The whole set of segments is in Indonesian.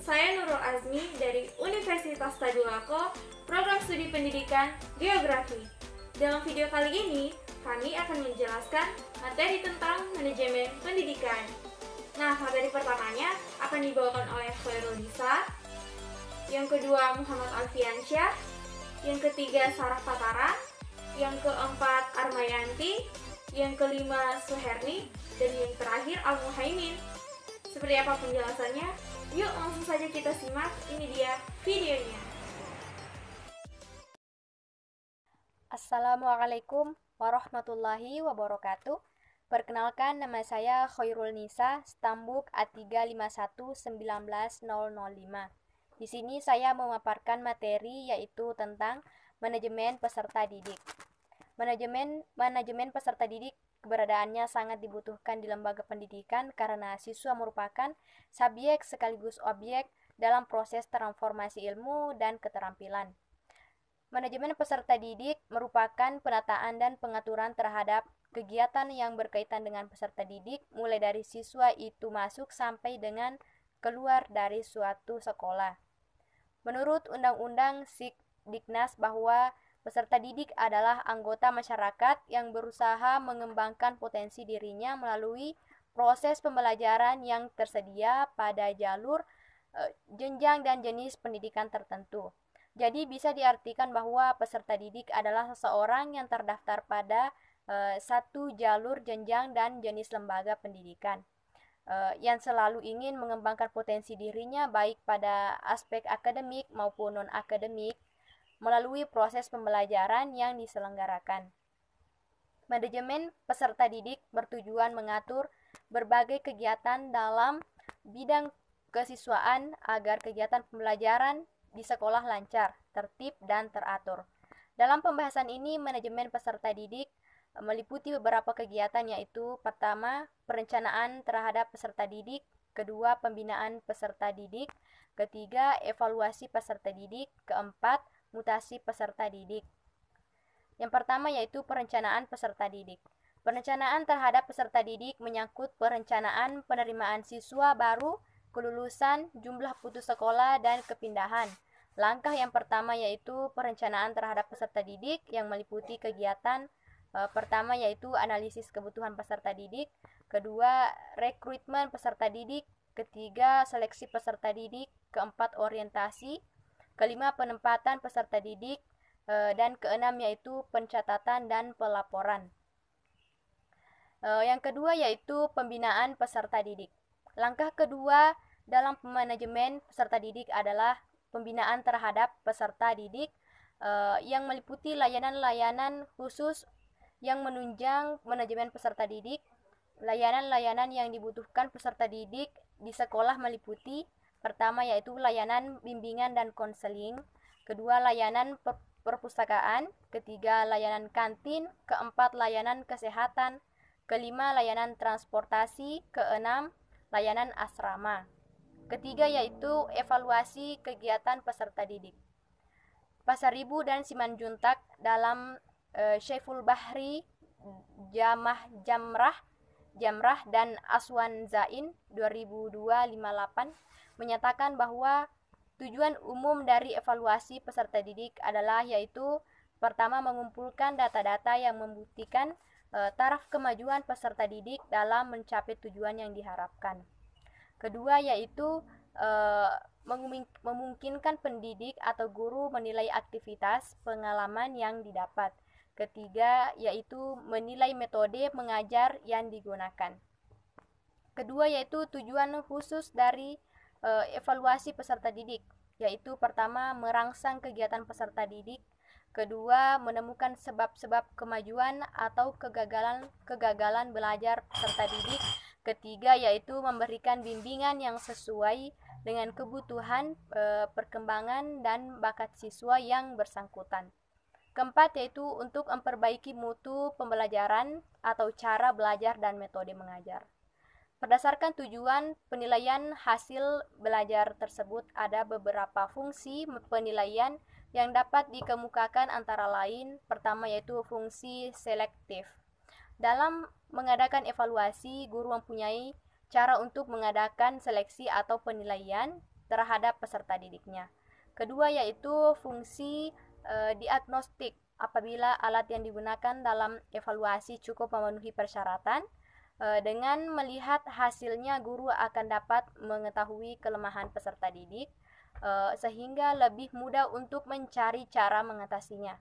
saya Nurul Azmi dari Universitas Tadulako, Program Studi Pendidikan Geografi. Dalam video kali ini, kami akan menjelaskan materi tentang manajemen pendidikan. Nah, materi pertamanya akan dibawakan oleh Khairul Nisa, yang kedua Muhammad Alfiansyah, yang ketiga Sarah Patara, yang keempat Armayanti, yang kelima Suherni, dan yang terakhir Al Muhaimin. Seperti apa penjelasannya? Yuk langsung saja kita simak, ini dia videonya. Assalamualaikum warahmatullahi wabarakatuh. Perkenalkan, nama saya Khairul Nisa, Stambuk A351-19005. Di sini saya memaparkan materi yaitu tentang manajemen peserta didik. Manajemen peserta didik keberadaannya sangat dibutuhkan di lembaga pendidikan karena siswa merupakan subjek sekaligus objek dalam proses transformasi ilmu dan keterampilan. Manajemen peserta didik merupakan penataan dan pengaturan terhadap kegiatan yang berkaitan dengan peserta didik, mulai dari siswa itu masuk sampai dengan keluar dari suatu sekolah. Menurut Undang-Undang Sikdiknas bahwa peserta didik adalah anggota masyarakat yang berusaha mengembangkan potensi dirinya melalui proses pembelajaran yang tersedia pada jalur, jenjang dan jenis pendidikan tertentu. Jadi bisa diartikan bahwa peserta didik adalah seseorang yang terdaftar pada satu jalur jenjang dan jenis lembaga pendidikan, yang selalu ingin mengembangkan potensi dirinya baik pada aspek akademik maupun non-akademik melalui proses pembelajaran yang diselenggarakan. Manajemen peserta didik bertujuan mengatur berbagai kegiatan dalam bidang kesiswaan agar kegiatan pembelajaran di sekolah lancar, tertib, dan teratur. Dalam pembahasan ini, manajemen peserta didik meliputi beberapa kegiatan, yaitu pertama, perencanaan terhadap peserta didik, kedua, pembinaan peserta didik, ketiga, evaluasi peserta didik, keempat, mutasi peserta didik. Yang pertama yaitu perencanaan peserta didik. Perencanaan terhadap peserta didik menyangkut perencanaan penerimaan siswa baru, kelulusan, jumlah putus sekolah, dan kepindahan. Langkah yang pertama yaitu perencanaan terhadap peserta didik yang meliputi kegiatan pertama yaitu analisis kebutuhan peserta didik, kedua rekrutmen peserta didik, ketiga seleksi peserta didik, keempat orientasi, kelima penempatan peserta didik, dan keenam yaitu pencatatan dan pelaporan. Yang kedua yaitu pembinaan peserta didik. Langkah kedua dalam manajemen peserta didik adalah pembinaan terhadap peserta didik yang meliputi layanan-layanan khusus yang menunjang manajemen peserta didik. Layanan-layanan yang dibutuhkan peserta didik di sekolah meliputi pertama yaitu layanan bimbingan dan konseling, kedua layanan perpustakaan, ketiga layanan kantin, keempat layanan kesehatan, kelima layanan transportasi, keenam layanan asrama. Ketiga yaitu evaluasi kegiatan peserta didik. Pasaribu dan Simanjuntak dalam Syaiful Bahri, Jamrah dan Aswan Zain 2002-58 menyatakan bahwa tujuan umum dari evaluasi peserta didik adalah yaitu pertama mengumpulkan data-data yang membuktikan taraf kemajuan peserta didik dalam mencapai tujuan yang diharapkan. Kedua yaitu memungkinkan pendidik atau guru menilai aktivitas pengalaman yang didapat. Ketiga yaitu menilai metode mengajar yang digunakan. Kedua yaitu tujuan khusus dari evaluasi peserta didik, yaitu pertama merangsang kegiatan peserta didik, kedua menemukan sebab-sebab kemajuan atau kegagalan belajar peserta didik, ketiga yaitu memberikan bimbingan yang sesuai dengan kebutuhan perkembangan dan bakat siswa yang bersangkutan. Keempat yaitu untuk memperbaiki mutu pembelajaran atau cara belajar dan metode mengajar. Berdasarkan tujuan penilaian hasil belajar tersebut, ada beberapa fungsi penilaian yang dapat dikemukakan antara lain. Pertama yaitu fungsi selektif. Dalam mengadakan evaluasi, guru mempunyai cara untuk mengadakan seleksi atau penilaian terhadap peserta didiknya. Kedua yaitu fungsi diagnostik apabila alat yang digunakan dalam evaluasi cukup memenuhi persyaratan. Dengan melihat hasilnya, guru akan dapat mengetahui kelemahan peserta didik sehingga lebih mudah untuk mencari cara mengatasinya.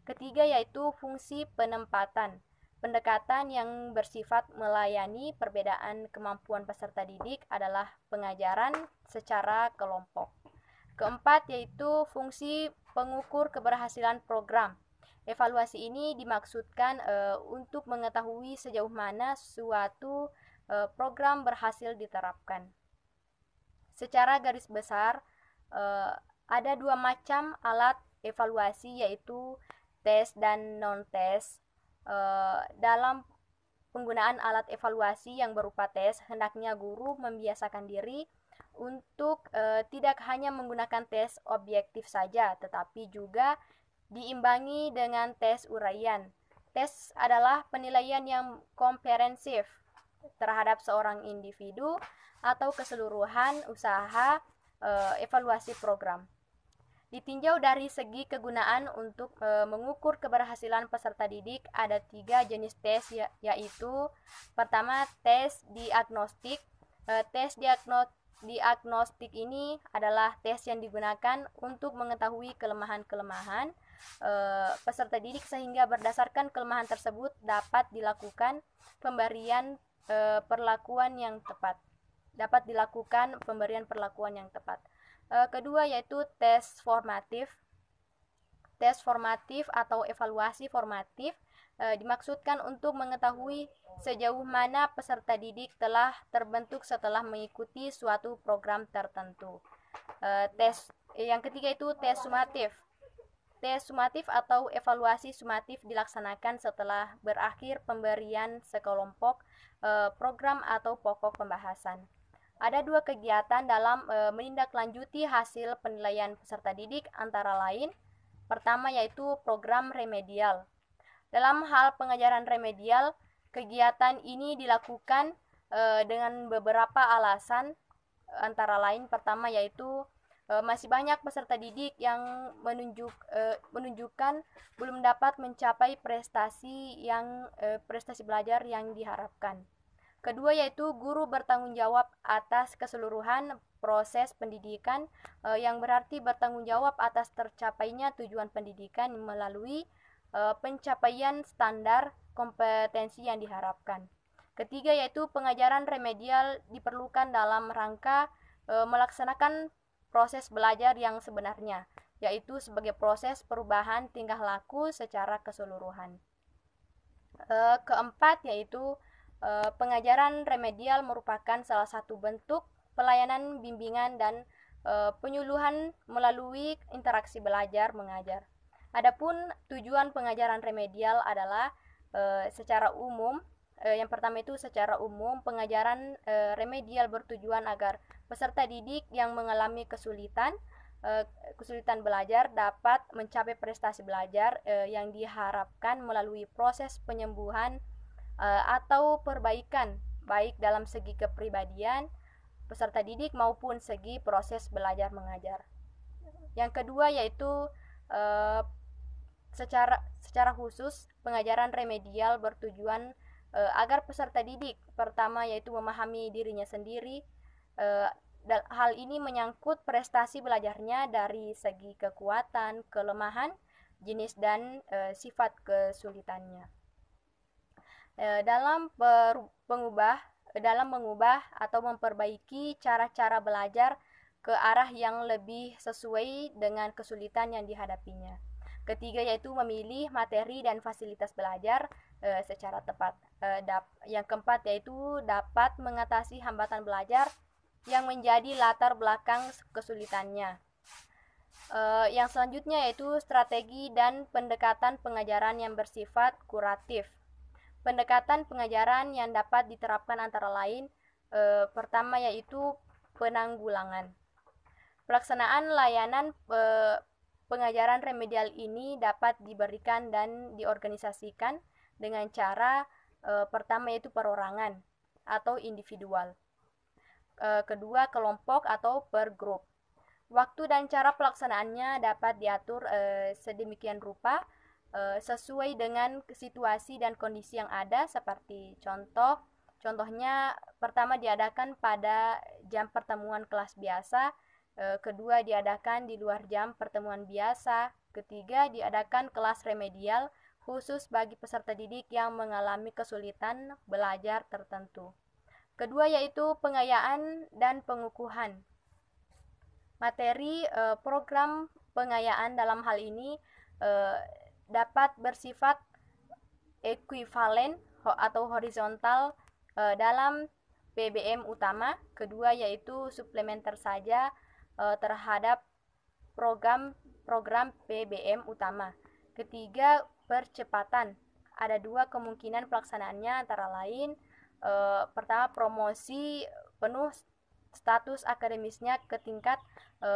Ketiga yaitu fungsi penempatan. Pendekatan yang bersifat melayani perbedaan kemampuan peserta didik adalah pengajaran secara kelompok. Keempat yaitu fungsi pengukur keberhasilan program. Evaluasi ini dimaksudkan untuk mengetahui sejauh mana suatu program berhasil diterapkan. Secara garis besar, ada dua macam alat evaluasi yaitu tes dan non-tes. Dalam penggunaan alat evaluasi yang berupa tes, hendaknya guru membiasakan diri untuk tidak hanya menggunakan tes objektif saja, tetapi juga diimbangi dengan tes uraian. Tes adalah penilaian yang komprehensif terhadap seorang individu atau keseluruhan usaha evaluasi program. Ditinjau dari segi kegunaan untuk mengukur keberhasilan peserta didik, ada 3 jenis tes yaitu pertama tes diagnostik. Tes diagnostik ini adalah tes yang digunakan untuk mengetahui kelemahan-kelemahan peserta didik sehingga berdasarkan kelemahan tersebut dapat dilakukan pemberian perlakuan yang tepat. Kedua yaitu tes formatif. Tes formatif atau evaluasi formatif dimaksudkan untuk mengetahui sejauh mana peserta didik telah terbentuk setelah mengikuti suatu program tertentu. Yang ketiga itu tes sumatif. Tes sumatif atau evaluasi sumatif dilaksanakan setelah berakhir pemberian sekelompok program atau pokok pembahasan. Ada 2 kegiatan dalam menindaklanjuti hasil penilaian peserta didik, antara lain pertama yaitu program remedial. Dalam hal pengajaran remedial, kegiatan ini dilakukan dengan beberapa alasan, antara lain pertama yaitu masih banyak peserta didik yang menunjukkan belum dapat mencapai prestasi belajar yang diharapkan. Kedua yaitu guru bertanggung jawab atas keseluruhan proses pendidikan, yang berarti bertanggung jawab atas tercapainya tujuan pendidikan melalui pencapaian standar kompetensi yang diharapkan. Ketiga yaitu pengajaran remedial diperlukan dalam rangka melaksanakan proses belajar yang sebenarnya, yaitu sebagai proses perubahan tingkah laku secara keseluruhan. Keempat yaitu pengajaran remedial merupakan salah satu bentuk pelayanan bimbingan dan penyuluhan melalui interaksi belajar mengajar. Adapun tujuan pengajaran remedial adalah secara umum, yang pertama itu secara umum pengajaran remedial bertujuan agar peserta didik yang mengalami kesulitan belajar dapat mencapai prestasi belajar yang diharapkan melalui proses penyembuhan atau perbaikan baik dalam segi kepribadian peserta didik maupun segi proses belajar mengajar. Yang kedua yaitu secara khusus pengajaran remedial bertujuan agar peserta didik pertama yaitu memahami dirinya sendiri. Hal ini menyangkut prestasi belajarnya dari segi kekuatan, kelemahan, jenis dan sifat kesulitannya. Dalam mengubah atau memperbaiki cara-cara belajar ke arah yang lebih sesuai dengan kesulitan yang dihadapinya. Ketiga yaitu memilih materi dan fasilitas belajar secara tepat. Yang keempat yaitu dapat mengatasi hambatan belajar yang menjadi latar belakang kesulitannya. Yang selanjutnya yaitu strategi dan pendekatan pengajaran yang bersifat kuratif. Pendekatan pengajaran yang dapat diterapkan antara lain pertama yaitu penanggulangan. Pelaksanaan layanan pengajaran remedial ini dapat diberikan dan diorganisasikan dengan cara pertama yaitu perorangan atau individual, kedua kelompok atau per grup, Waktu dan cara pelaksanaannya dapat diatur sedemikian rupa sesuai dengan situasi dan kondisi yang ada, seperti contohnya pertama diadakan pada jam pertemuan kelas biasa, kedua diadakan di luar jam pertemuan biasa, ketiga diadakan kelas remedial khusus bagi peserta didik yang mengalami kesulitan belajar tertentu. Kedua yaitu pengayaan dan pengukuhan. Materi program pengayaan dalam hal ini dapat bersifat ekuivalen atau horizontal dalam PBM utama. Kedua yaitu suplementer saja terhadap program PBM utama. Ketiga, percepatan. Ada dua kemungkinan pelaksanaannya, antara lain pertama, promosi penuh status akademisnya ke tingkat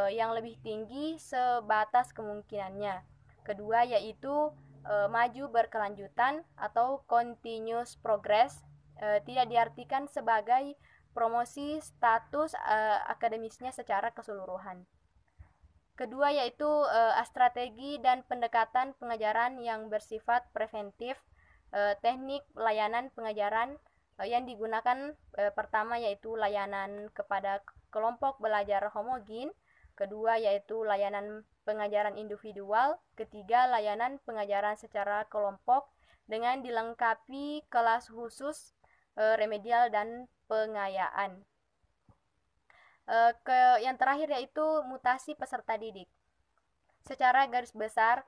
yang lebih tinggi sebatas kemungkinannya. Kedua yaitu maju berkelanjutan atau continuous progress, tidak diartikan sebagai promosi status akademisnya secara keseluruhan. Kedua yaitu strategi dan pendekatan pengajaran yang bersifat preventif. Teknik layanan pengajaran yang digunakan pertama yaitu layanan kepada kelompok belajar homogen, kedua yaitu layanan pengajaran individual, ketiga layanan pengajaran secara kelompok dengan dilengkapi kelas khusus, remedial dan pengayaan. Yang terakhir yaitu mutasi peserta didik. Secara garis besar,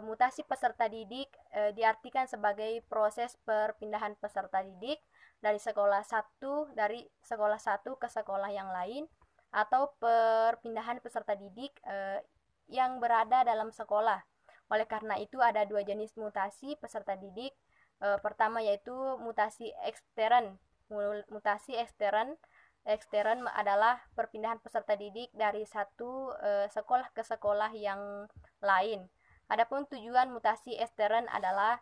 mutasi peserta didik diartikan sebagai proses perpindahan peserta didik dari sekolah satu ke sekolah yang lain, atau perpindahan peserta didik yang berada dalam sekolah. Oleh karena itu ada dua jenis mutasi peserta didik. Pertama yaitu mutasi ekstern. Mutasi ekstern adalah perpindahan peserta didik dari satu sekolah ke sekolah yang lain. Adapun tujuan mutasi ekstern adalah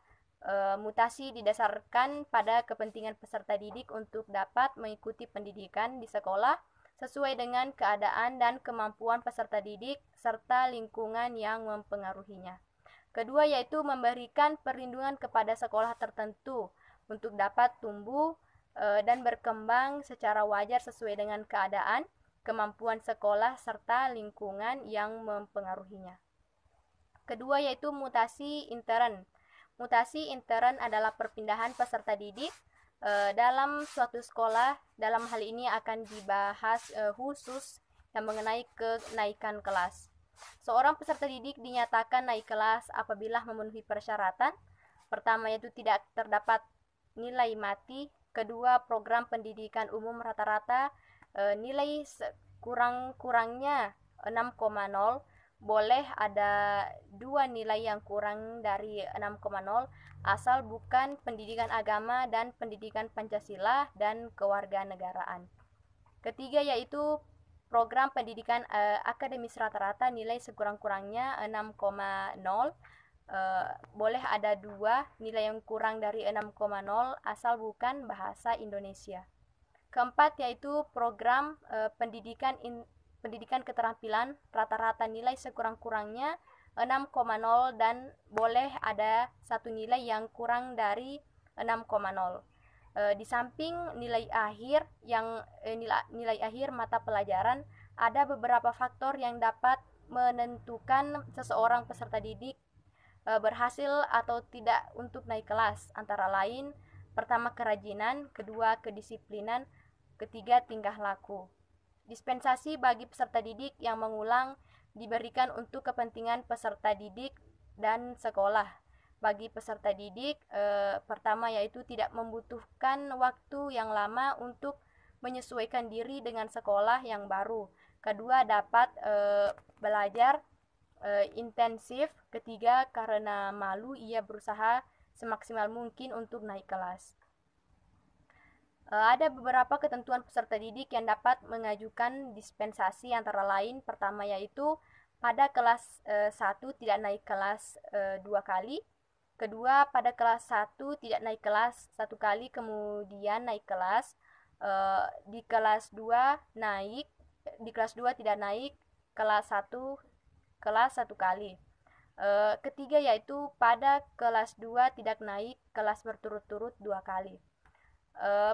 mutasi didasarkan pada kepentingan peserta didik untuk dapat mengikuti pendidikan di sekolah sesuai dengan keadaan dan kemampuan peserta didik serta lingkungan yang mempengaruhinya. Kedua yaitu memberikan perlindungan kepada sekolah tertentu untuk dapat tumbuh dan berkembang secara wajar sesuai dengan keadaan, kemampuan sekolah serta lingkungan yang mempengaruhinya. Kedua yaitu mutasi intern. Mutasi intern adalah perpindahan peserta didik dalam suatu sekolah. Dalam hal ini akan dibahas khusus yang mengenai kenaikan kelas. Seorang peserta didik dinyatakan naik kelas apabila memenuhi persyaratan. Pertama yaitu tidak terdapat nilai mati. Kedua, program pendidikan umum rata-rata nilai kurang-kurangnya 6,0. Boleh ada dua nilai yang kurang dari 6,0 asal bukan pendidikan agama dan pendidikan Pancasila dan kewarganegaraan. Ketiga yaitu program pendidikan akademis rata-rata nilai sekurang-kurangnya 6,0. Boleh ada dua nilai yang kurang dari 6,0 asal bukan bahasa Indonesia. Keempat yaitu program pendidikan keterampilan rata-rata nilai sekurang-kurangnya 6,0 dan boleh ada satu nilai yang kurang dari 6,0. Di samping nilai akhir nilai akhir mata pelajaran, ada beberapa faktor yang dapat menentukan seseorang peserta didik berhasil atau tidak untuk naik kelas, antara lain pertama kerajinan, kedua kedisiplinan, ketiga tingkah laku. Dispensasi bagi peserta didik yang mengulang diberikan untuk kepentingan peserta didik dan sekolah. Bagi peserta didik, pertama yaitu tidak membutuhkan waktu yang lama untuk menyesuaikan diri dengan sekolah yang baru. Kedua, dapat belajar intensif. Ketiga, karena malu ia berusaha semaksimal mungkin untuk naik kelas. Ada beberapa ketentuan peserta didik yang dapat mengajukan dispensasi, antara lain pertama yaitu pada kelas 1 tidak naik kelas 2 kali. Kedua, pada kelas 1 tidak naik kelas 1 kali kemudian naik kelas. Di kelas 2 naik, di kelas 2 tidak naik kelas 1 kali. Ketiga yaitu pada kelas 2 tidak naik kelas berturut-turut 2 kali.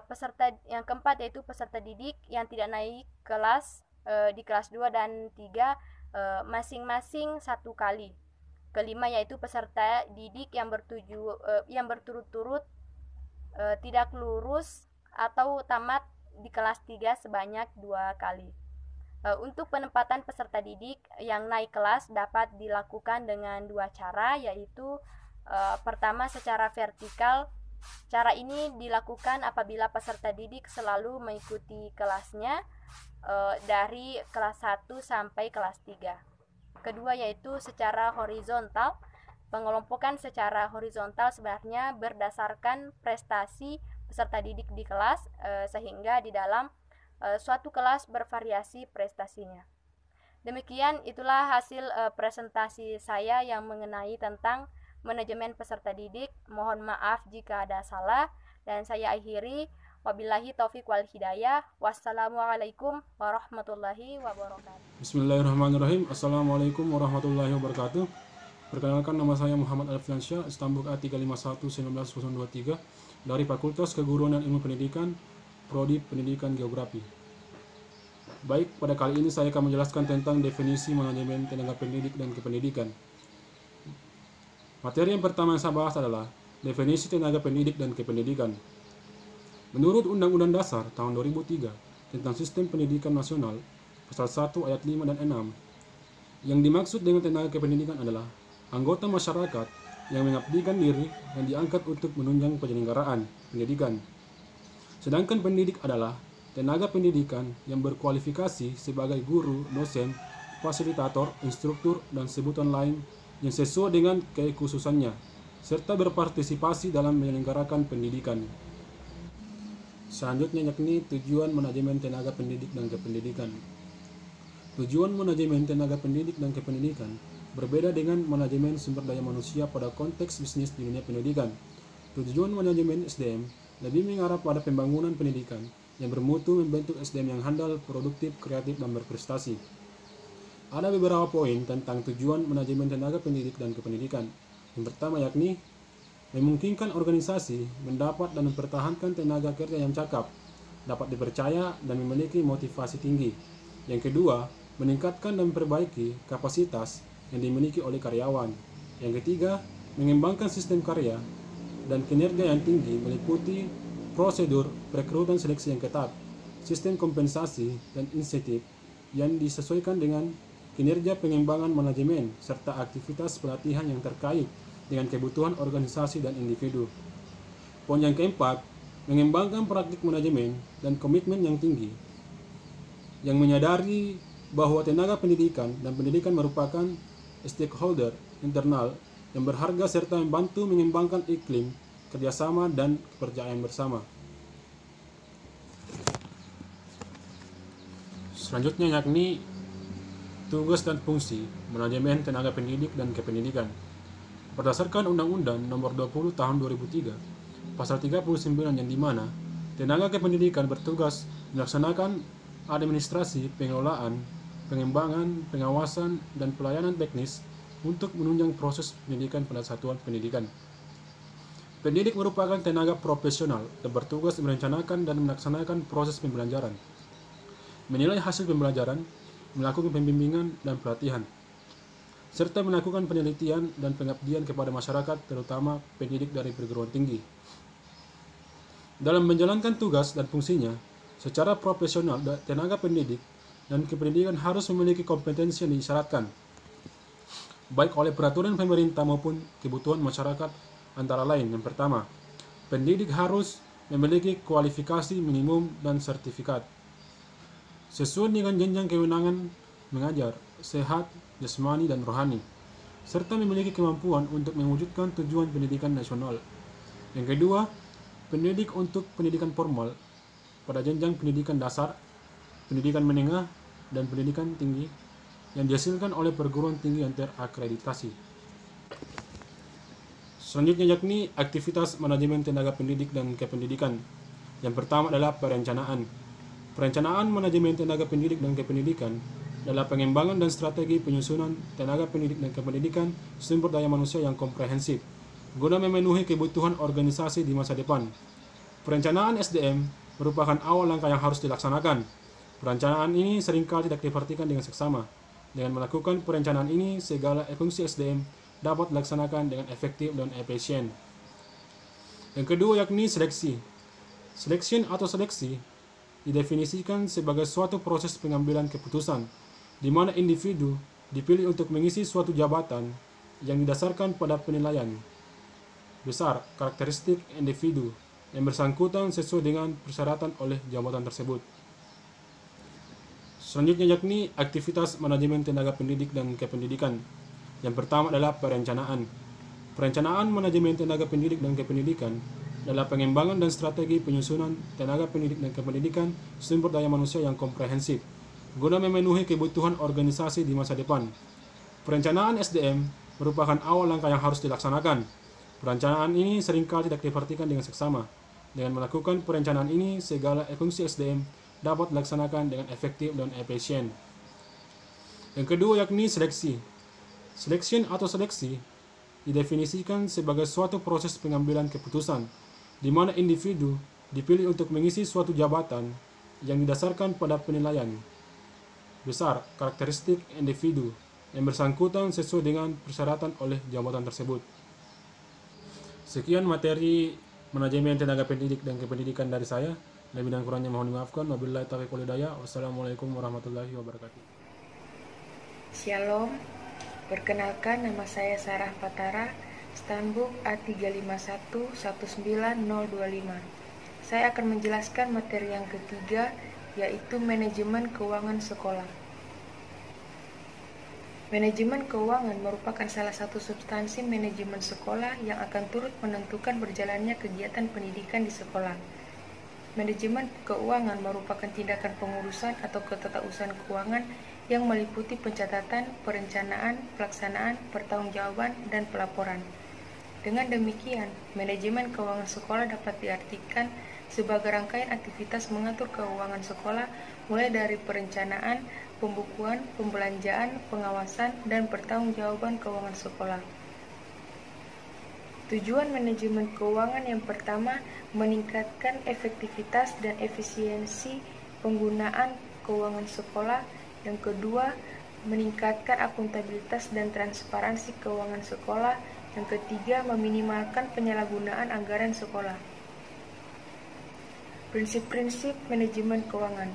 Peserta yang keempat yaitu peserta didik yang tidak naik kelas di kelas 2 dan 3 masing-masing 1 kali. Kelima yaitu peserta didik yang berturut-turut tidak lulus atau tamat di kelas 3 sebanyak 2 kali. Untuk penempatan peserta didik yang naik kelas dapat dilakukan dengan 2 cara, yaitu pertama secara vertikal. Cara ini dilakukan apabila peserta didik selalu mengikuti kelasnya dari kelas 1 sampai kelas 3. Kedua yaitu secara horizontal. Pengelompokan secara horizontal sebenarnya berdasarkan prestasi peserta didik di kelas, sehingga di dalam suatu kelas bervariasi prestasinya. Demikian itulah hasil presentasi saya yang mengenai tentang manajemen peserta didik. Mohon maaf jika ada salah, dan saya akhiri. Wabillahi taufiq wal hidayah. Wassalamualaikum warahmatullahi wabarakatuh. Bismillahirrahmanirrahim. Assalamualaikum warahmatullahi wabarakatuh. Perkenalkan, nama saya Muhammad Alfiansyah, Stambuk A351-19023 dari Fakultas Keguruan dan Ilmu Pendidikan, Prodi Pendidikan Geografi. Baik, pada kali ini saya akan menjelaskan tentang definisi manajemen tenaga pendidik dan kependidikan. Materi yang pertama yang saya bahas adalah definisi tenaga pendidik dan kependidikan. Menurut Undang-Undang Dasar tahun 2003 tentang Sistem Pendidikan Nasional, Pasal 1 ayat 5 dan 6, yang dimaksud dengan tenaga kependidikan adalah anggota masyarakat yang mengabdikan diri yang diangkat untuk menunjang penyelenggaraan pendidikan. Sedangkan pendidik adalah tenaga pendidikan yang berkualifikasi sebagai guru, dosen, fasilitator, instruktur, dan sebutan lain yang sesuai dengan kekhususannya, serta berpartisipasi dalam menyelenggarakan pendidikan. Selanjutnya yakni tujuan manajemen tenaga pendidik dan kependidikan. Tujuan manajemen tenaga pendidik dan kependidikan berbeda dengan manajemen sumber daya manusia pada konteks bisnis di dunia pendidikan. Tujuan manajemen SDM lebih mengarah pada pembangunan pendidikan yang bermutu membentuk SDM yang handal, produktif, kreatif, dan berprestasi. Ada beberapa poin tentang tujuan manajemen tenaga pendidik dan kependidikan. Yang pertama yakni memungkinkan organisasi mendapat dan mempertahankan tenaga kerja yang cakap, dapat dipercaya, dan memiliki motivasi tinggi. Yang kedua, meningkatkan dan memperbaiki kapasitas yang dimiliki oleh karyawan. Yang ketiga, mengembangkan sistem karya dan kinerja yang tinggi meliputi prosedur perekrutan seleksi yang ketat, sistem kompensasi dan insentif yang disesuaikan dengan kinerja pengembangan manajemen, serta aktivitas pelatihan yang terkait dengan kebutuhan organisasi dan individu. Poin yang keempat, mengembangkan praktik manajemen dan komitmen yang tinggi, yang menyadari bahwa tenaga pendidikan dan pendidikan merupakan stakeholder internal yang berharga serta membantu mengembangkan iklim kerjasama dan kepercayaan bersama. Selanjutnya yakni tugas dan fungsi manajemen tenaga pendidik dan kependidikan. Berdasarkan Undang-Undang Nomor 20 Tahun 2003, Pasal 39 yang dimana tenaga kependidikan bertugas melaksanakan administrasi, pengelolaan, pengembangan, pengawasan, dan pelayanan teknis untuk menunjang proses pendidikan pada satuan pendidikan. Pendidik merupakan tenaga profesional yang bertugas merencanakan dan melaksanakan proses pembelajaran, menilai hasil pembelajaran, melakukan pembimbingan dan pelatihan, serta melakukan penelitian dan pengabdian kepada masyarakat, terutama pendidik dari perguruan tinggi. Dalam menjalankan tugas dan fungsinya secara profesional, tenaga pendidik dan kependidikan harus memiliki kompetensi yang disyaratkan, baik oleh peraturan pemerintah maupun kebutuhan masyarakat, antara lain. Yang pertama, pendidik harus memiliki kualifikasi minimum dan sertifikat sesuai dengan jenjang kewenangan mengajar, sehat, jasmani, dan rohani, serta memiliki kemampuan untuk mewujudkan tujuan pendidikan nasional. Yang kedua, pendidik untuk pendidikan formal pada jenjang pendidikan dasar, pendidikan menengah, dan pendidikan tinggi yang dihasilkan oleh perguruan tinggi yang terakreditasi. Selanjutnya yakni aktivitas manajemen tenaga pendidik dan kependidikan. Yang pertama adalah perencanaan. Perencanaan manajemen tenaga pendidik dan kependidikan adalah pengembangan dan strategi penyusunan tenaga pendidik dan kependidikan sumber daya manusia yang komprehensif, guna memenuhi kebutuhan organisasi di masa depan. Perencanaan SDM merupakan awal langkah yang harus dilaksanakan. Perencanaan ini seringkali tidak diperhatikan dengan seksama. Dengan melakukan perencanaan ini, segala fungsi SDM dapat dilaksanakan dengan efektif dan efisien. Yang kedua yakni seleksi. Selection atau seleksi didefinisikan sebagai suatu proses pengambilan keputusan di mana individu dipilih untuk mengisi suatu jabatan yang didasarkan pada penilaian besar karakteristik individu yang bersangkutan sesuai dengan persyaratan oleh jabatan tersebut. Selanjutnya yakni aktivitas manajemen tenaga pendidik dan kependidikan. Yang pertama adalah perencanaan. Perencanaan manajemen tenaga pendidik dan kependidikan adalah pengembangan dan strategi penyusunan tenaga pendidik dan kependidikan sumber daya manusia yang komprehensif, guna memenuhi kebutuhan organisasi di masa depan. Perencanaan SDM merupakan awal langkah yang harus dilaksanakan. Perencanaan ini seringkali tidak diperhatikan dengan seksama. Dengan melakukan perencanaan ini, segala fungsi SDM dapat dilaksanakan dengan efektif dan efisien. Yang kedua yakni seleksi. Selection atau seleksi didefinisikan sebagai suatu proses pengambilan keputusan di mana individu dipilih untuk mengisi suatu jabatan yang didasarkan pada penilaian besar karakteristik individu yang bersangkutan sesuai dengan persyaratan oleh jabatan tersebut. Sekian materi manajemen tenaga pendidik dan kependidikan dari saya. Lebih dan kurangnya mohon dimaafkan. Wabillahi taufiq wal hidayah. Wassalamualaikum warahmatullahi wabarakatuh. Shalom. Perkenalkan, nama saya Sarah Patara, Stanbook A35119025. Saya akan menjelaskan materi yang ketiga, yaitu manajemen keuangan sekolah. Manajemen keuangan merupakan salah satu substansi manajemen sekolah yang akan turut menentukan berjalannya kegiatan pendidikan di sekolah. Manajemen keuangan merupakan tindakan pengurusan atau ketatausahaan keuangan yang meliputi pencatatan, perencanaan, pelaksanaan, pertanggungjawaban, dan pelaporan. Dengan demikian, manajemen keuangan sekolah dapat diartikan sebagai rangkaian aktivitas mengatur keuangan sekolah mulai dari perencanaan, pembukuan, pembelanjaan, pengawasan, dan pertanggungjawaban keuangan sekolah. Tujuan manajemen keuangan yang pertama, meningkatkan efektivitas dan efisiensi penggunaan keuangan sekolah. Yang kedua, meningkatkan akuntabilitas dan transparansi keuangan sekolah. Yang ketiga, meminimalkan penyalahgunaan anggaran sekolah. Prinsip-prinsip manajemen keuangan.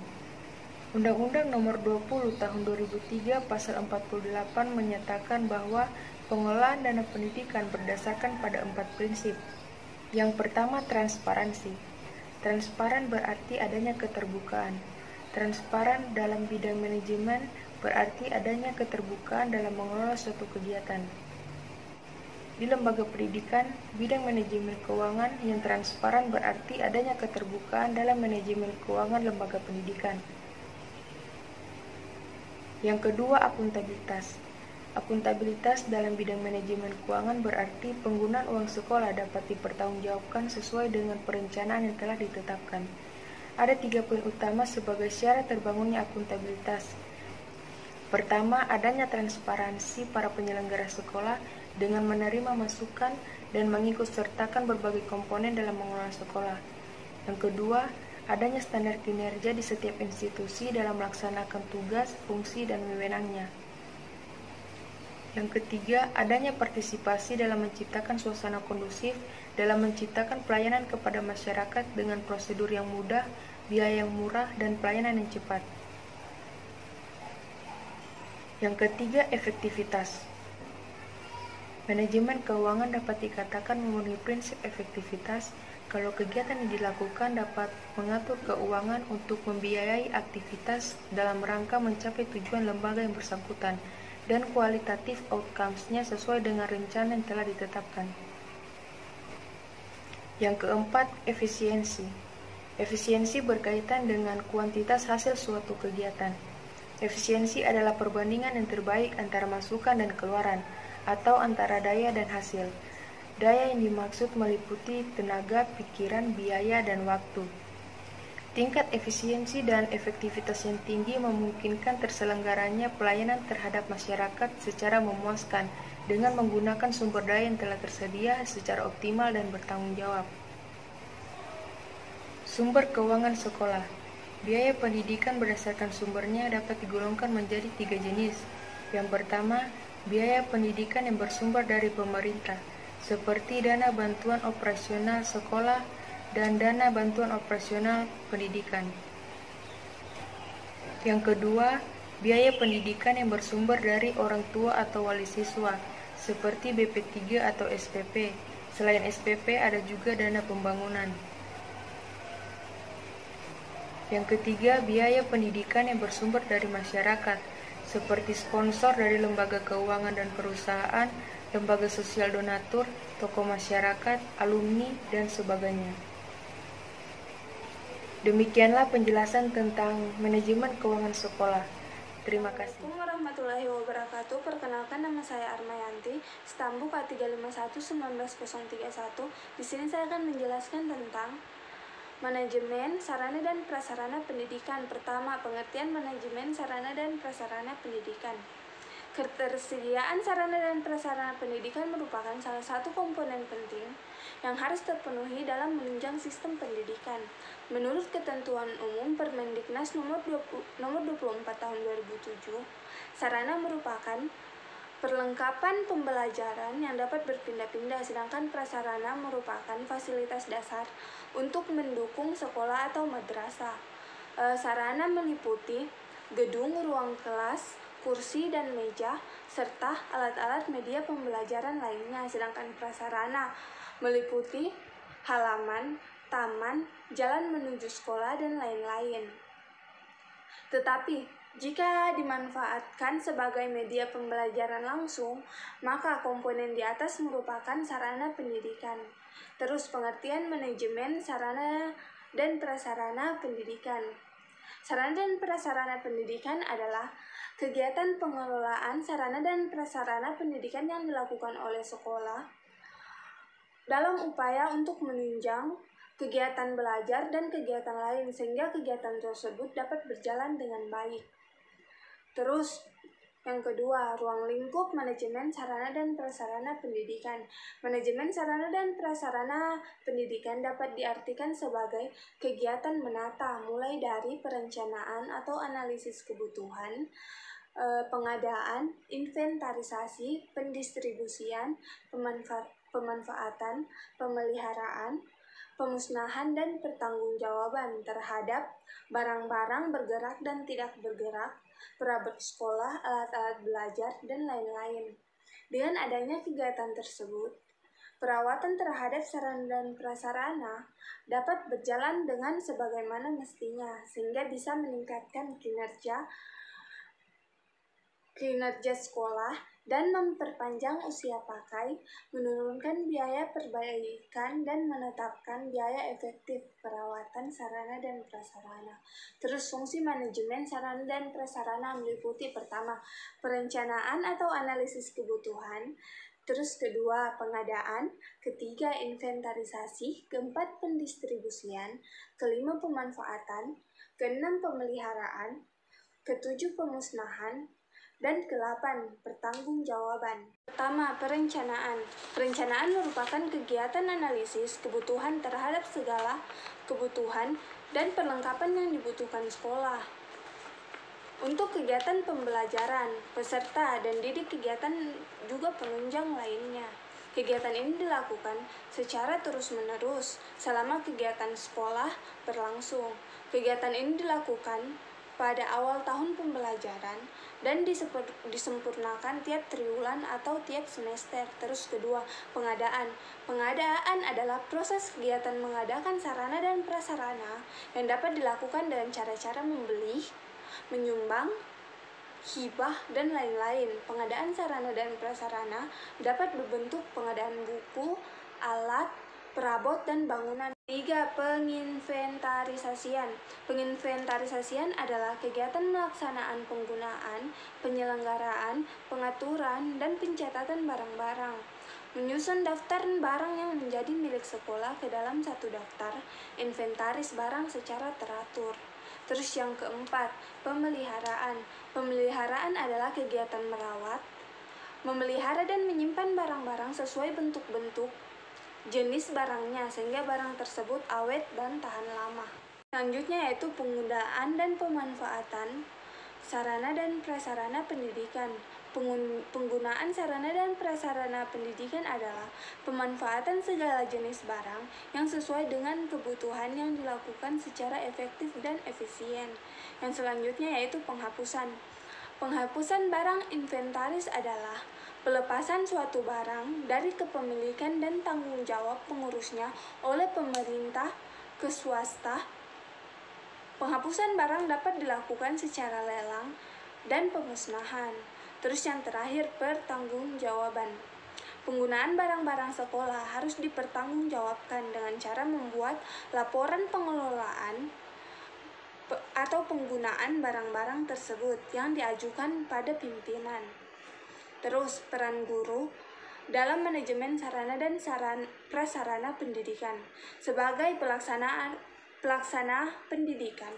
Undang-Undang Nomor 20 Tahun 2003 Pasal 48 menyatakan bahwa pengelolaan dana pendidikan berdasarkan pada 4 prinsip. Yang pertama, transparansi. Transparan berarti adanya keterbukaan. Transparan dalam bidang manajemen berarti adanya keterbukaan dalam mengelola suatu kegiatan. Di lembaga pendidikan, bidang manajemen keuangan yang transparan berarti adanya keterbukaan dalam manajemen keuangan lembaga pendidikan. Yang kedua, akuntabilitas. Akuntabilitas dalam bidang manajemen keuangan berarti penggunaan uang sekolah dapat dipertanggungjawabkan sesuai dengan perencanaan yang telah ditetapkan. Ada 3 poin utama sebagai syarat terbangunnya akuntabilitas. Pertama, adanya transparansi para penyelenggara sekolah dengan menerima masukan dan mengikutsertakan berbagai komponen dalam mengelola sekolah. Yang kedua, adanya standar kinerja di setiap institusi dalam melaksanakan tugas, fungsi, dan wewenangnya. Yang ketiga, adanya partisipasi dalam menciptakan suasana kondusif dalam menciptakan pelayanan kepada masyarakat dengan prosedur yang mudah, biaya yang murah, dan pelayanan yang cepat. Yang ketiga, efektivitas. Manajemen keuangan dapat dikatakan memenuhi prinsip efektivitas kalau kegiatan yang dilakukan dapat mengatur keuangan untuk membiayai aktivitas dalam rangka mencapai tujuan lembaga yang bersangkutan dan kualitatif outcomes-nya sesuai dengan rencana yang telah ditetapkan. Yang keempat, efisiensi. Efisiensi berkaitan dengan kuantitas hasil suatu kegiatan. Efisiensi adalah perbandingan yang terbaik antara masukan dan keluaran, atau antara daya dan hasil. Daya yang dimaksud meliputi tenaga, pikiran, biaya, dan waktu. Tingkat efisiensi dan efektivitas yang tinggi memungkinkan terselenggaranya pelayanan terhadap masyarakat secara memuaskan dengan menggunakan sumber daya yang telah tersedia secara optimal dan bertanggung jawab. Sumber keuangan sekolah. Biaya pendidikan berdasarkan sumbernya dapat digolongkan menjadi 3 jenis. Yang pertama, biaya pendidikan yang bersumber dari pemerintah, seperti dana bantuan operasional sekolah dan dana bantuan operasional pendidikan. Yang kedua, biaya pendidikan yang bersumber dari orang tua atau wali siswa, seperti BP3 atau SPP. Selain SPP, ada juga dana pembangunan. Yang ketiga, biaya pendidikan yang bersumber dari masyarakat, seperti sponsor dari lembaga keuangan dan perusahaan, lembaga sosial donatur, tokoh masyarakat, alumni, dan sebagainya. Demikianlah penjelasan tentang manajemen keuangan sekolah. Terima kasih. Assalamualaikum warahmatullahi wabarakatuh. Perkenalkan, nama saya Armayanti, Stambu K351-19031. Di sini saya akan menjelaskan tentang manajemen sarana dan prasarana pendidikan. Pertama, pengertian manajemen sarana dan prasarana pendidikan. Ketersediaan sarana dan prasarana pendidikan merupakan salah satu komponen penting yang harus terpenuhi dalam menunjang sistem pendidikan. Menurut ketentuan umum Permendiknas nomor 24 tahun 2007, sarana merupakan perlengkapan pembelajaran yang dapat berpindah-pindah, sedangkan prasarana merupakan fasilitas dasar untuk mendukung sekolah atau madrasah. Sarana meliputi gedung, ruang kelas, kursi dan meja, serta alat-alat media pembelajaran lainnya, sedangkan prasarana meliputi halaman, taman, jalan menuju sekolah, dan lain-lain. Tetapi, jika dimanfaatkan sebagai media pembelajaran langsung, maka komponen di atas merupakan sarana pendidikan. Terus, pengertian manajemen sarana dan prasarana pendidikan. Sarana dan prasarana pendidikan adalah kegiatan pengelolaan sarana dan prasarana pendidikan yang dilakukan oleh sekolah dalam upaya untuk menunjang kegiatan belajar dan kegiatan lain sehingga kegiatan tersebut dapat berjalan dengan baik. Terus, yang kedua, ruang lingkup manajemen sarana dan prasarana pendidikan. Manajemen sarana dan prasarana pendidikan dapat diartikan sebagai kegiatan menata, mulai dari perencanaan atau analisis kebutuhan, pengadaan, inventarisasi, pendistribusian, pemanfaatan, pemeliharaan, pemusnahan, dan pertanggungjawaban terhadap barang-barang bergerak dan tidak bergerak, perabot sekolah, alat-alat belajar, dan lain-lain. Dengan adanya kegiatan tersebut, perawatan terhadap sarana dan prasarana dapat berjalan dengan sebagaimana mestinya, sehingga bisa meningkatkan kinerja sekolah dan memperpanjang usia pakai, menurunkan biaya perbaikan, dan menetapkan biaya efektif perawatan sarana dan prasarana. Terus, fungsi manajemen sarana dan prasarana meliputi pertama, perencanaan atau analisis kebutuhan, terus kedua, pengadaan, ketiga, inventarisasi, keempat, pendistribusian, kelima, pemanfaatan, keenam, pemeliharaan, ketujuh, pemusnahan, dan ke-8, pertanggungjawaban. Pertama, perencanaan. Perencanaan merupakan kegiatan analisis kebutuhan terhadap segala kebutuhan dan perlengkapan yang dibutuhkan sekolah untuk kegiatan pembelajaran, peserta, dan didik kegiatan juga penunjang lainnya. Kegiatan ini dilakukan secara terus-menerus selama kegiatan sekolah berlangsung. Kegiatan ini dilakukan pada awal tahun pembelajaran dan disempurnakan tiap triwulan atau tiap semester. Terus kedua, pengadaan. Pengadaan adalah proses kegiatan mengadakan sarana dan prasarana yang dapat dilakukan dengan cara-cara membeli, menyumbang, hibah, dan lain-lain. Pengadaan sarana dan prasarana dapat berbentuk pengadaan buku, alat, perabot, dan bangunan. 3. Penginventarisasian. Penginventarisasian adalah kegiatan melaksanaan penggunaan, penyelenggaraan, pengaturan, dan pencatatan barang-barang. menyusun daftar barang yang menjadi milik sekolah ke dalam satu daftar, inventaris barang secara teratur. Terus yang keempat, pemeliharaan. Pemeliharaan adalah kegiatan merawat, memelihara dan menyimpan barang-barang sesuai bentuk-bentuk jenis barangnya sehingga barang tersebut awet dan tahan lama. Selanjutnya yaitu penggunaan dan pemanfaatan sarana dan prasarana pendidikan. Penggunaan sarana dan prasarana pendidikan adalah pemanfaatan segala jenis barang yang sesuai dengan kebutuhan yang dilakukan secara efektif dan efisien. Yang selanjutnya yaitu penghapusan. Penghapusan barang inventaris adalah pelepasan suatu barang dari kepemilikan dan tanggung jawab pengurusnya oleh pemerintah ke swasta. Penghapusan barang dapat dilakukan secara lelang dan pemusnahan. Terus yang terakhir, pertanggungjawaban. Penggunaan barang-barang sekolah harus dipertanggungjawabkan dengan cara membuat laporan pengelolaan atau penggunaan barang-barang tersebut yang diajukan pada pimpinan. Terus, peran guru dalam manajemen sarana dan prasarana pendidikan. Sebagai pelaksana pendidikan,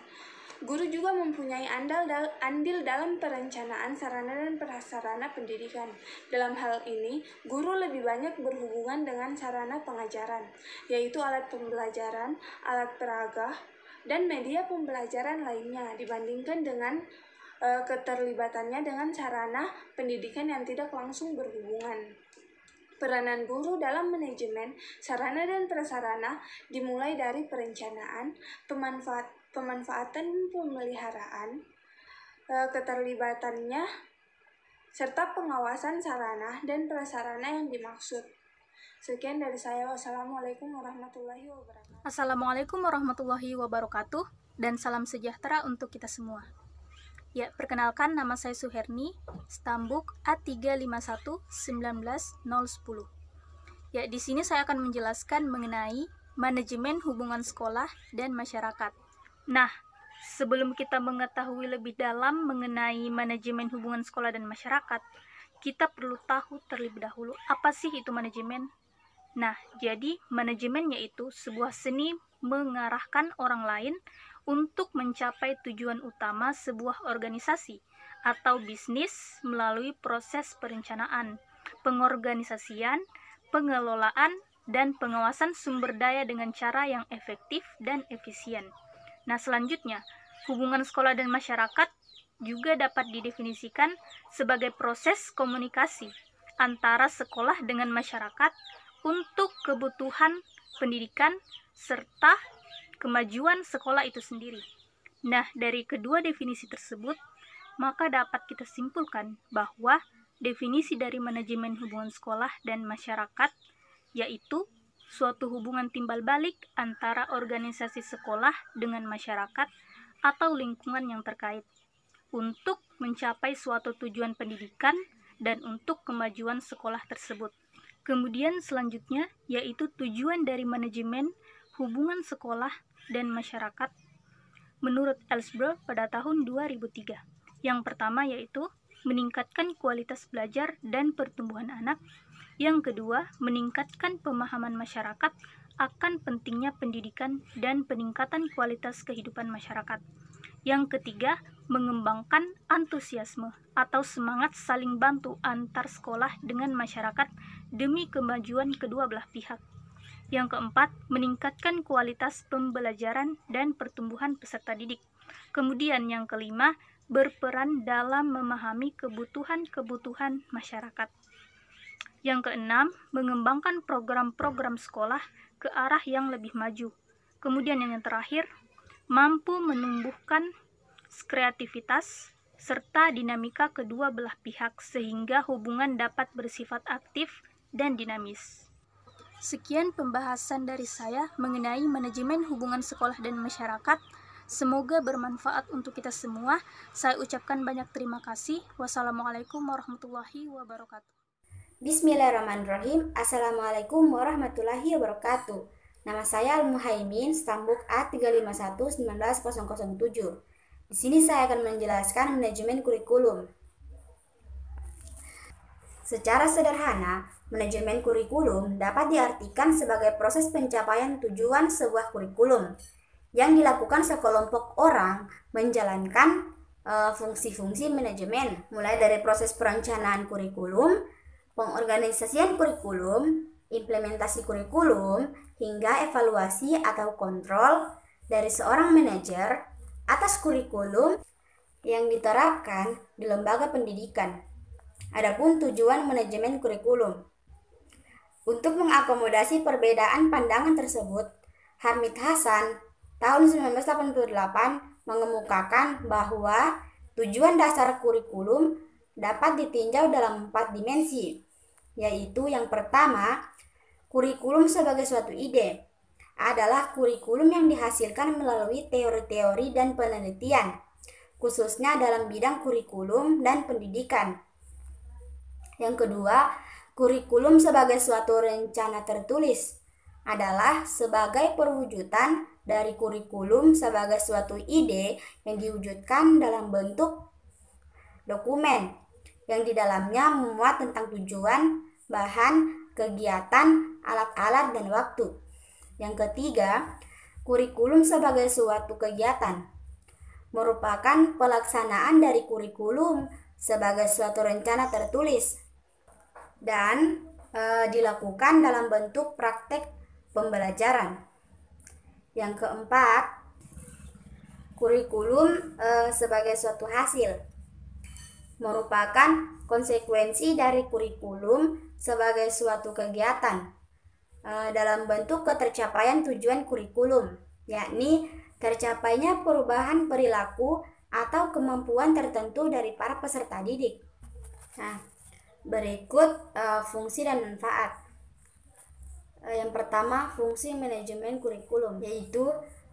guru juga mempunyai andil dalam perencanaan sarana dan prasarana pendidikan. Dalam hal ini, guru lebih banyak berhubungan dengan sarana pengajaran, yaitu alat pembelajaran, alat peraga, dan media pembelajaran lainnya dibandingkan dengan keterlibatannya dengan sarana pendidikan yang tidak langsung berhubungan. Peranan guru dalam manajemen sarana dan prasarana dimulai dari perencanaan, pemanfaatan pemeliharaan, keterlibatannya, serta pengawasan sarana dan prasarana yang dimaksud. Sekian dari saya. Wassalamualaikum warahmatullahi wabarakatuh. Assalamualaikum warahmatullahi wabarakatuh, dan salam sejahtera untuk kita semua. Ya, perkenalkan, nama saya Suherni, Stambuk A351-19010. Ya, di sini saya akan menjelaskan mengenai manajemen hubungan sekolah dan masyarakat. Nah, sebelum kita mengetahui lebih dalam mengenai manajemen hubungan sekolah dan masyarakat, kita perlu tahu terlebih dahulu apa sih itu manajemen. Nah, jadi manajemen yaitu sebuah seni mengarahkan orang lain untuk mencapai tujuan utama sebuah organisasi atau bisnis melalui proses perencanaan, pengorganisasian, pengelolaan, dan pengawasan sumber daya dengan cara yang efektif dan efisien. Nah, selanjutnya, hubungan sekolah dan masyarakat juga dapat didefinisikan sebagai proses komunikasi antara sekolah dengan masyarakat untuk kebutuhan pendidikan serta kemajuan sekolah itu sendiri. Nah, dari kedua definisi tersebut, maka dapat kita simpulkan bahwa definisi dari manajemen hubungan sekolah dan masyarakat yaitu suatu hubungan timbal balik antara organisasi sekolah dengan masyarakat atau lingkungan yang terkait untuk mencapai suatu tujuan pendidikan dan untuk kemajuan sekolah tersebut. Kemudian selanjutnya yaitu tujuan dari manajemen hubungan sekolah dan masyarakat menurut Ellsberg pada tahun 2003. Yang pertama yaitu meningkatkan kualitas belajar dan pertumbuhan anak. Yang kedua, meningkatkan pemahaman masyarakat akan pentingnya pendidikan dan peningkatan kualitas kehidupan masyarakat. Yang ketiga, mengembangkan antusiasme atau semangat saling bantu antar sekolah dengan masyarakat demi kemajuan kedua belah pihak. Yang keempat, meningkatkan kualitas pembelajaran dan pertumbuhan peserta didik. Kemudian yang kelima, berperan dalam memahami kebutuhan-kebutuhan masyarakat. Yang keenam, mengembangkan program-program sekolah ke arah yang lebih maju. Kemudian yang terakhir, mampu menumbuhkan kreativitas serta dinamika kedua belah pihak sehingga hubungan dapat bersifat aktif dan dinamis. Sekian pembahasan dari saya mengenai manajemen hubungan sekolah dan masyarakat. Semoga bermanfaat untuk kita semua. Saya ucapkan banyak terima kasih. Wassalamualaikum warahmatullahi wabarakatuh. Bismillahirrahmanirrahim. Assalamualaikum warahmatullahi wabarakatuh. Nama saya Al-Muhaimin, Stambuk A351-19007. Di sini saya akan menjelaskan manajemen kurikulum. Secara sederhana, manajemen kurikulum dapat diartikan sebagai proses pencapaian tujuan sebuah kurikulum yang dilakukan sekelompok orang menjalankan fungsi-fungsi manajemen, mulai dari proses perencanaan kurikulum, pengorganisasian kurikulum, implementasi kurikulum, hingga evaluasi atau kontrol dari seorang manajer atas kurikulum yang diterapkan di lembaga pendidikan. Adapun tujuan manajemen kurikulum. Untuk mengakomodasi perbedaan pandangan tersebut, Hamid Hasan tahun 1988 mengemukakan bahwa tujuan dasar kurikulum dapat ditinjau dalam 4 dimensi, yaitu yang pertama, kurikulum sebagai suatu ide adalah kurikulum yang dihasilkan melalui teori-teori dan penelitian, khususnya dalam bidang kurikulum dan pendidikan. Yang kedua, kurikulum sebagai suatu rencana tertulis adalah sebagai perwujudan dari kurikulum sebagai suatu ide yang diwujudkan dalam bentuk dokumen yang di dalamnya memuat tentang tujuan, bahan, kegiatan, alat-alat, dan waktu. Yang ketiga, kurikulum sebagai suatu kegiatan merupakan pelaksanaan dari kurikulum sebagai suatu rencana tertulis dan dilakukan dalam bentuk praktek pembelajaran. Yang keempat, kurikulum sebagai suatu hasil merupakan konsekuensi dari kurikulum sebagai suatu kegiatan dalam bentuk ketercapaian tujuan kurikulum, yakni tercapainya perubahan perilaku atau kemampuan tertentu dari para peserta didik. Nah, berikut fungsi dan manfaat. Yang pertama, fungsi manajemen kurikulum, yaitu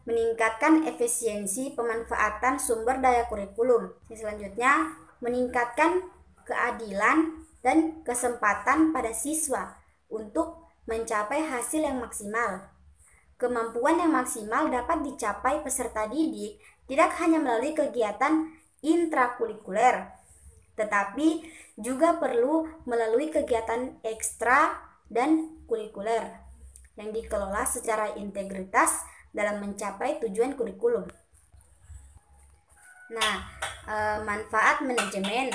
meningkatkan efisiensi pemanfaatan sumber daya kurikulum. Selanjutnya, meningkatkan keadilan dan kesempatan pada siswa untuk mencapai hasil yang maksimal. Kemampuan yang maksimal dapat dicapai peserta didik tidak hanya melalui kegiatan intrakurikuler, tetapi juga perlu melalui kegiatan ekstra dan kurikuler yang dikelola secara integritas dalam mencapai tujuan kurikulum. Nah, manfaat manajemen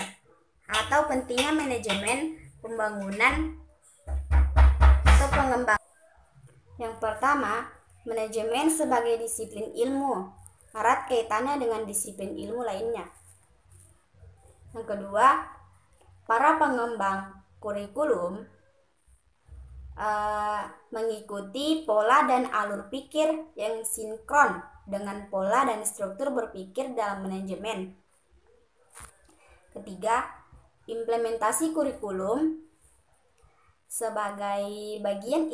atau pentingnya manajemen pembangunan atau pengembangan. Yang pertama, manajemen sebagai disiplin ilmu erat kaitannya dengan disiplin ilmu lainnya. Yang kedua, para pengembang kurikulum mengikuti pola dan alur pikir yang sinkron dengan pola dan struktur berpikir dalam manajemen. Ketiga, implementasi kurikulum sebagai bagian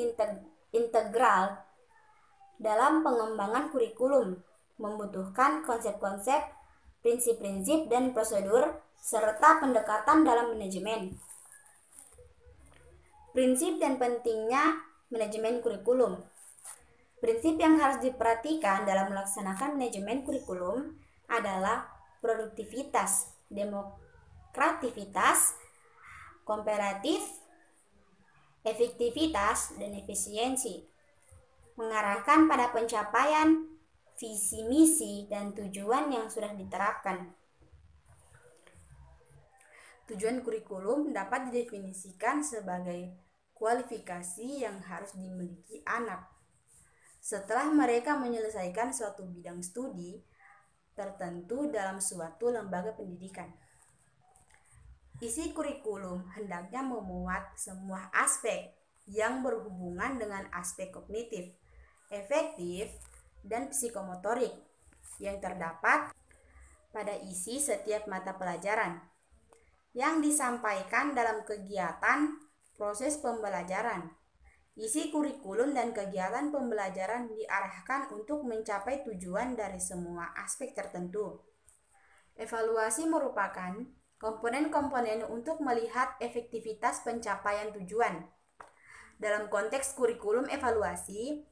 integral dalam pengembangan kurikulum membutuhkan konsep-konsep, prinsip-prinsip, dan prosedur serta pendekatan dalam manajemen. Prinsip dan pentingnya manajemen kurikulum. Prinsip yang harus diperhatikan dalam melaksanakan manajemen kurikulum adalah produktivitas, demokrativitas, komparatif, efektivitas, dan efisiensi, mengarahkan pada pencapaian visi misi dan tujuan yang sudah diterapkan. Tujuan kurikulum dapat didefinisikan sebagai kualifikasi yang harus dimiliki anak setelah mereka menyelesaikan suatu bidang studi tertentu dalam suatu lembaga pendidikan. Isi kurikulum hendaknya memuat semua aspek yang berhubungan dengan aspek kognitif, efektif, dan psikomotorik yang terdapat pada isi setiap mata pelajaran yang disampaikan dalam kegiatan proses pembelajaran. Isi kurikulum dan kegiatan pembelajaran diarahkan untuk mencapai tujuan dari semua aspek tertentu. Evaluasi merupakan komponen-komponen untuk melihat efektivitas pencapaian tujuan. Dalam konteks kurikulum, evaluasi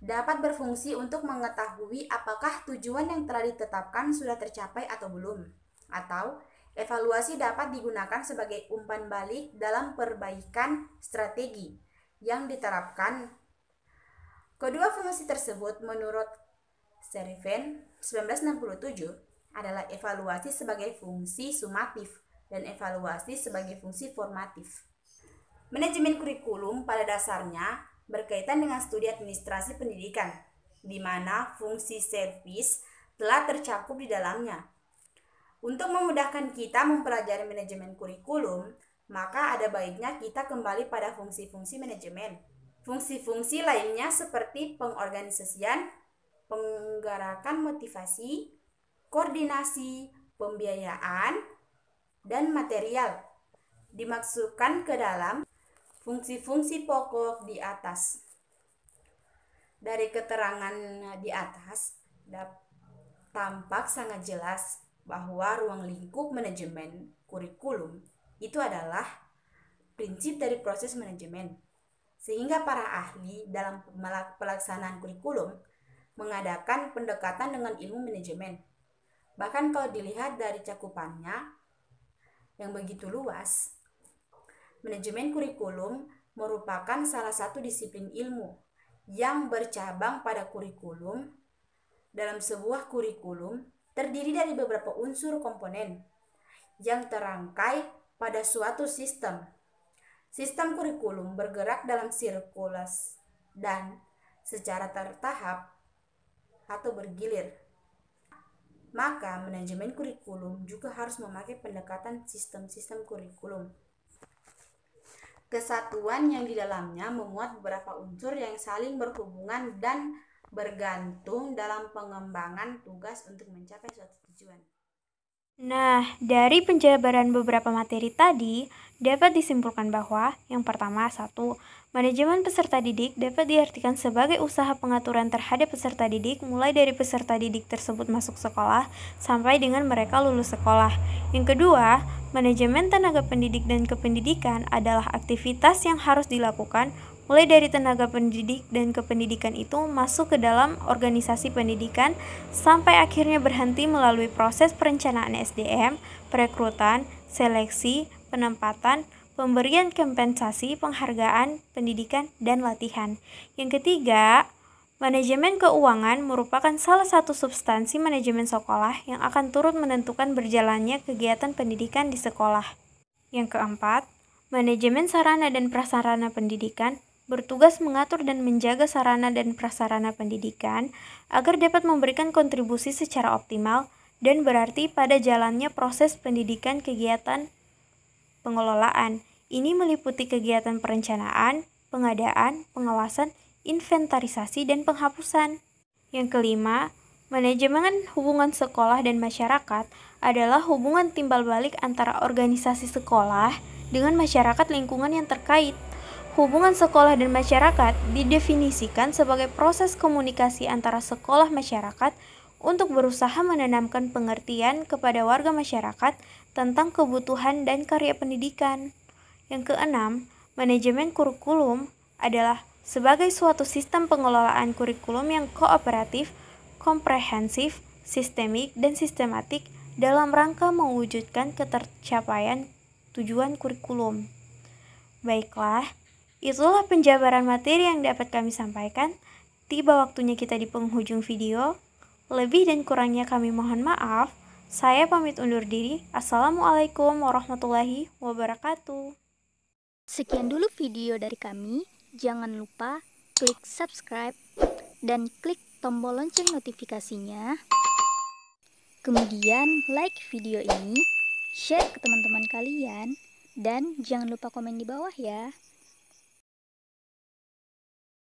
dapat berfungsi untuk mengetahui apakah tujuan yang telah ditetapkan sudah tercapai atau belum, atau Evaluasi dapat digunakan sebagai umpan balik dalam perbaikan strategi yang diterapkan. Kedua fungsi tersebut menurut Sterven 1967 adalah evaluasi sebagai fungsi sumatif dan evaluasi sebagai fungsi formatif. Manajemen kurikulum pada dasarnya berkaitan dengan studi administrasi pendidikan, di mana fungsi servis telah tercakup di dalamnya. Untuk memudahkan kita mempelajari manajemen kurikulum, maka ada baiknya kita kembali pada fungsi-fungsi manajemen. Fungsi-fungsi lainnya seperti pengorganisasian, penggerakan motivasi, koordinasi, pembiayaan, dan material dimasukkan ke dalam fungsi-fungsi pokok di atas. Dari keterangan di atas, tampak sangat jelas bahwa ruang lingkup manajemen kurikulum itu adalah prinsip dari proses manajemen, sehingga para ahli dalam pelaksanaan kurikulum mengadakan pendekatan dengan ilmu manajemen. Bahkan kalau dilihat dari cakupannya yang begitu luas, manajemen kurikulum merupakan salah satu disiplin ilmu yang bercabang pada kurikulum. Dalam sebuah kurikulum terdiri dari beberapa unsur komponen yang terangkai pada suatu sistem. Sistem kurikulum bergerak dalam sirkulasi dan secara tertahap atau bergilir. Maka manajemen kurikulum juga harus memakai pendekatan sistem-sistem kurikulum. Kesatuan yang di dalamnya memuat beberapa unsur yang saling berhubungan dan bergantung dalam pengembangan tugas untuk mencapai suatu tujuan. Nah, dari penjabaran beberapa materi tadi, dapat disimpulkan bahwa yang pertama, 1. Manajemen peserta didik dapat diartikan sebagai usaha pengaturan terhadap peserta didik mulai dari peserta didik tersebut masuk sekolah sampai dengan mereka lulus sekolah. Yang kedua, manajemen tenaga pendidik dan kependidikan adalah aktivitas yang harus dilakukan mulai dari tenaga pendidik dan kependidikan itu masuk ke dalam organisasi pendidikan sampai akhirnya berhenti melalui proses perencanaan SDM, perekrutan, seleksi, penempatan, pemberian kompensasi, penghargaan, pendidikan, dan latihan. Yang ketiga, manajemen keuangan merupakan salah satu substansi manajemen sekolah yang akan turut menentukan berjalannya kegiatan pendidikan di sekolah. Yang keempat, manajemen sarana dan prasarana pendidikan bertugas mengatur dan menjaga sarana dan prasarana pendidikan agar dapat memberikan kontribusi secara optimal dan berarti pada jalannya proses pendidikan kegiatan pengelolaan. Ini meliputi kegiatan perencanaan, pengadaan, pengawasan, inventarisasi, dan penghapusan. Yang kelima, manajemen hubungan sekolah dan masyarakat adalah hubungan timbal balik antara organisasi sekolah dengan masyarakat lingkungan yang terkait. Hubungan sekolah dan masyarakat didefinisikan sebagai proses komunikasi antara sekolah masyarakat untuk berusaha menanamkan pengertian kepada warga masyarakat tentang kebutuhan dan karya pendidikan. Yang keenam, manajemen kurikulum adalah sebagai suatu sistem pengelolaan kurikulum yang kooperatif, komprehensif, sistemik, dan sistematik dalam rangka mewujudkan ketercapaian tujuan kurikulum. Baiklah, itulah penjabaran materi yang dapat kami sampaikan. Tiba waktunya kita di penghujung video. Lebih dan kurangnya kami mohon maaf. Saya pamit undur diri. Assalamualaikum warahmatullahi wabarakatuh. Sekian dulu video dari kami. Jangan lupa klik subscribe dan klik tombol lonceng notifikasinya. Kemudian like video ini, share ke teman-teman kalian, dan jangan lupa komen di bawah ya.